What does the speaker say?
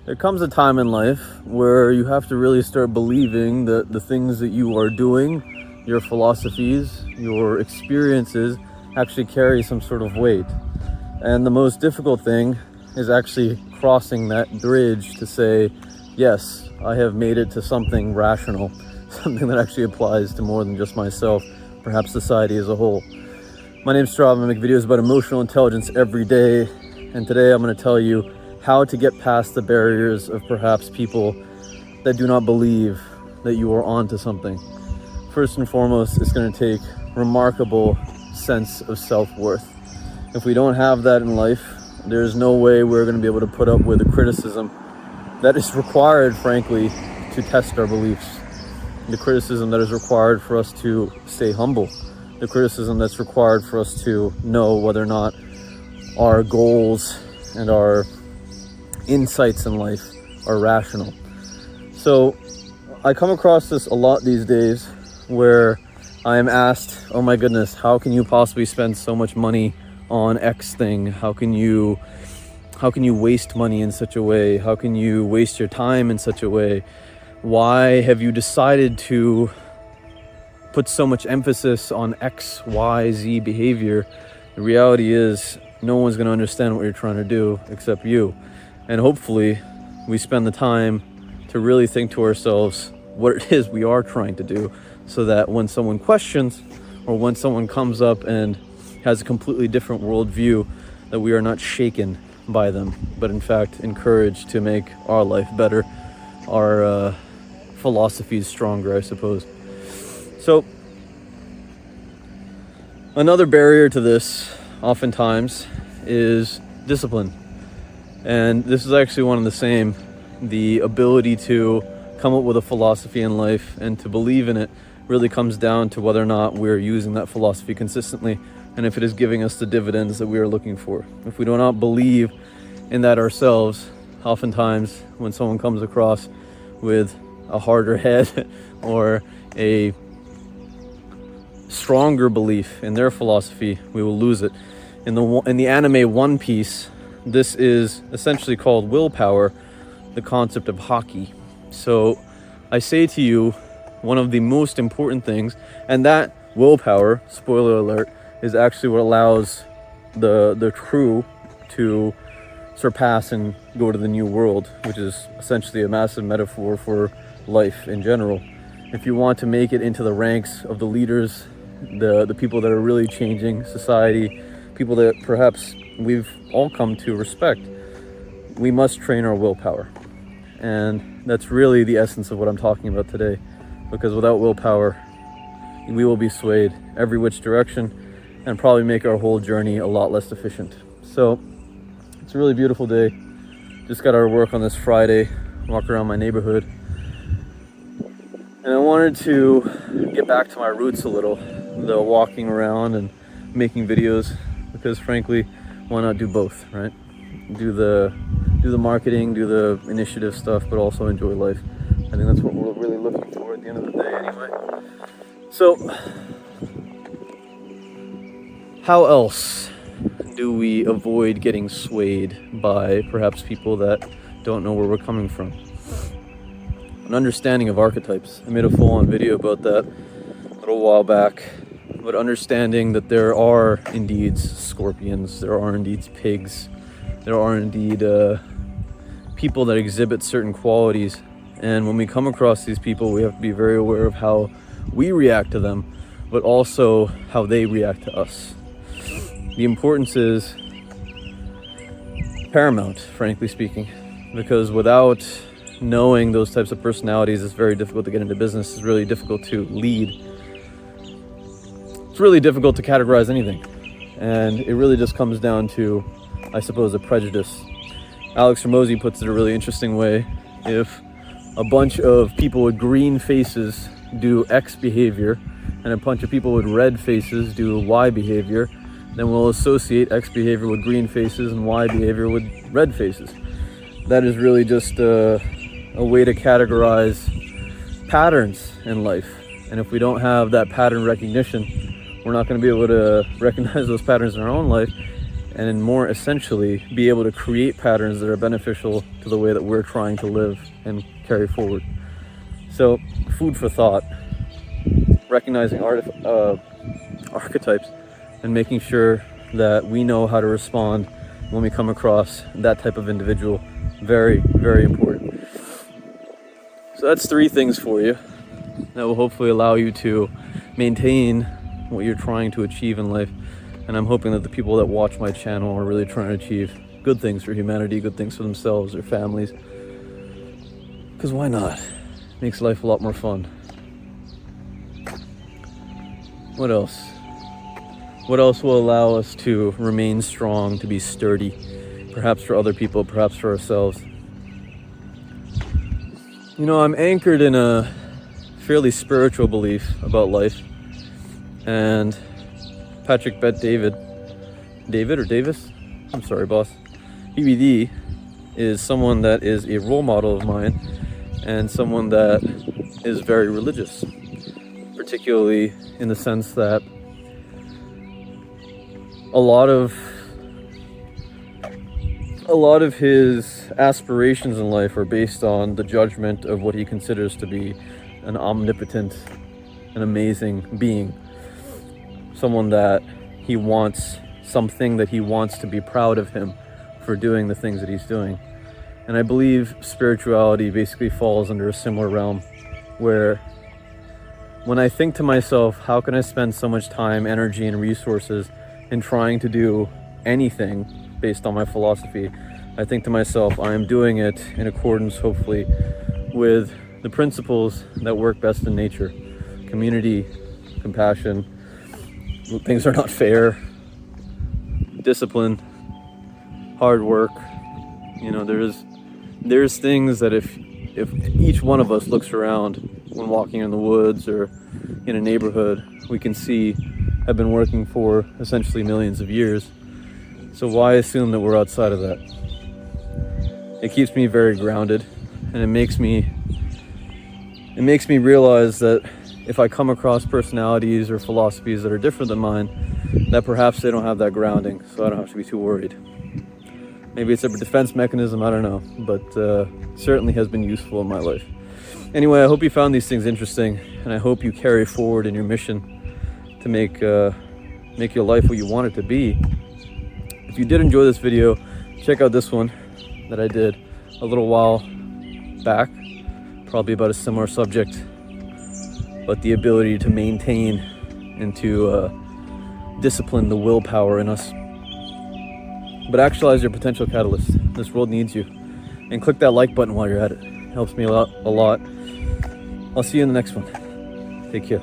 There comes a time in life where you have to really start believing that the things that you are doing, your philosophies, your experiences actually carry some sort of weight. And the most difficult thing is actually crossing that bridge to say, yes, I have made it to something rational, something that actually applies to more than just myself, perhaps society as a whole. My name's Trav. I make videos about emotional intelligence every day, and today I'm going to tell you how to get past the barriers of perhaps people that do not believe that you are onto something. First and foremost, it's going to take remarkable sense of self-worth. If we don't have that in life, there's no way we're going to be able to put up with the criticism that is required, frankly, to test our beliefs. The criticism that is required for us to stay humble. The criticism that's required for us to know whether or not our goals and our insights in life are rational. So I come across this a lot these days where I am asked, oh my goodness, how can you possibly spend so much money on X thing? How can you waste money in such a way? How can you waste your time in such a way? Why have you decided to put so much emphasis on X, Y, Z behavior? The reality is no one's going to understand what you're trying to do except you. And hopefully we spend the time to really think to ourselves what it is we are trying to do, so that when someone questions or when someone comes up and has a completely different worldview, that we are not shaken by them, but in fact encouraged to make our life better, our philosophies stronger, I suppose. So another barrier to this oftentimes is discipline. And this is actually one of the same. The ability to come up with a philosophy in life and to believe in it really comes down to whether or not we're using that philosophy consistently, and if it is giving us the dividends that we are looking for. If we do not believe in that ourselves, oftentimes when someone comes across with a harder head or a stronger belief in their philosophy, we will lose it. In the anime One Piece, this is essentially called willpower, the concept of hockey. So I say to you, one of the most important things, and that willpower, spoiler alert, is actually what allows the crew to surpass and go to the new world, which is essentially a massive metaphor for life in general. If you want to make it into the ranks of the leaders, the people that are really changing society, people that perhaps we've all come to respect, we must train our willpower. And that's really the essence of what I'm talking about today, because without willpower, we will be swayed every which direction and probably make our whole journey a lot less efficient. So it's a really beautiful day. Just got out of work on this Friday, walk around my neighborhood, and I wanted to get back to my roots a little, the walking around and making videos, because frankly, why not do both, right? Do the marketing, do the initiative stuff, but also enjoy life. I think that's what we're really looking for at the end of the day anyway. So how else do we avoid getting swayed by perhaps people that don't know where we're coming from? An understanding of archetypes. I made a full-on video about that a little while back, but understanding that there are indeed scorpions, there are indeed pigs, there are indeed people that exhibit certain qualities, and when we come across these people, we have to be very aware of how we react to them, but also how they react to us. The importance is paramount, frankly speaking, because without knowing those types of personalities, it's very difficult to get into business. It's really difficult to lead. It's really difficult to categorize anything. And it really just comes down to, I suppose, a prejudice. Alex Ramosi puts it a really interesting way. If a bunch of people with green faces do X behavior and a bunch of people with red faces do Y behavior, then we'll associate X behavior with green faces and Y behavior with red faces. That is really just a way to categorize patterns in life. And if we don't have that pattern recognition, we're not going to be able to recognize those patterns in our own life and more essentially be able to create patterns that are beneficial to the way that we're trying to live and carry forward. So, food for thought, recognizing archetypes and making sure that we know how to respond when we come across that type of individual. Very, very important. So that's 3 things for you that will hopefully allow you to maintain what you're trying to achieve in life. And I'm hoping that the people that watch my channel are really trying to achieve good things for humanity, good things for themselves, their families. Because why not? Makes life a lot more fun. What else? What else will allow us to remain strong, to be sturdy, perhaps for other people, perhaps for ourselves? You know, I'm anchored in a fairly spiritual belief about life. And Patrick Bet David or Davis? I'm sorry, boss. PBD is someone that is a role model of mine and someone that is very religious, particularly in the sense that a lot of his aspirations in life are based on the judgment of what he considers to be an omnipotent, an amazing being. Someone that he wants, something that he wants to be proud of him for doing the things that he's doing. And I believe spirituality basically falls under a similar realm, where when I think to myself, how can I spend so much time, energy, and resources in trying to do anything based on my philosophy, I think to myself, I am doing it in accordance, hopefully, with the principles that work best in nature. Community, compassion, things are not fair, discipline, hard work. You know, there's things that if each one of us looks around when walking in the woods or in a neighborhood, we can see have been working for essentially millions of years. So why assume that we're outside of that? It keeps me very grounded, and it makes me realize that if I come across personalities or philosophies that are different than mine, that perhaps they don't have that grounding, so I don't have to be too worried. Maybe it's a defense mechanism, I don't know, but certainly has been useful in my life. Anyway, I hope you found these things interesting, and I hope you carry forward in your mission to make your life what you want it to be. If you did enjoy this video, check out this one that I did a little while back, probably about a similar subject, but the ability to maintain and to discipline the willpower in us. But actualize your potential catalyst. This world needs you. And click that like button while you're at it. It helps me a lot. I'll see you in the next one. Take care.